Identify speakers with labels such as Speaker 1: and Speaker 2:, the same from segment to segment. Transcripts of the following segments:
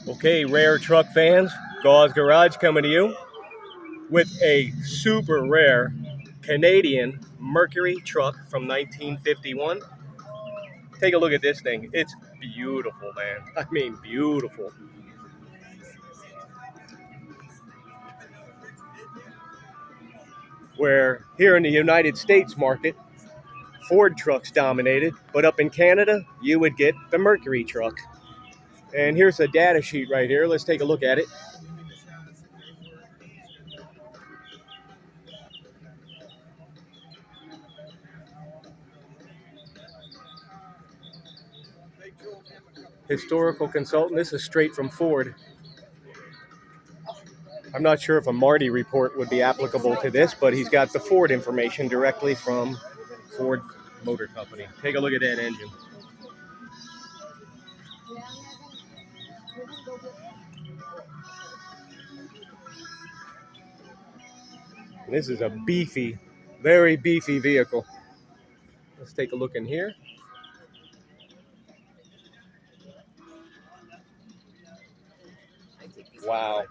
Speaker 1: Okay, rare truck fans, Gauze Garage coming to you with a super rare Canadian Mercury truck from 1951. Take a look at this thing. It's beautiful, man. I mean, beautiful. Where here in the United States market, Ford trucks dominated, but up in Canada, you would get the Mercury truck. And here's a data sheet right here. Let's take a look at it. Historical consultant. This is straight from Ford. I'm not sure if a Marty report would be applicable to this, but he's got the Ford information directly from Ford Motor Company. Take a look at that engine. This is a beefy, very beefy vehicle. Let's take a look in here. Wow.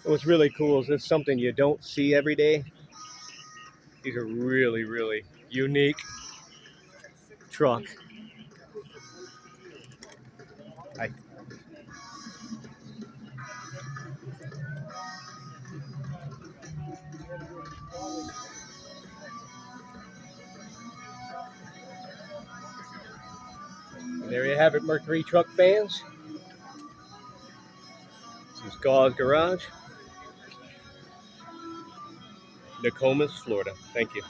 Speaker 1: What's really cool is this is something you don't see every day. These are really, really unique truck. I, there you have it, Mercury truck fans. This is Gauze Garage, Nokomis, Florida. Thank you.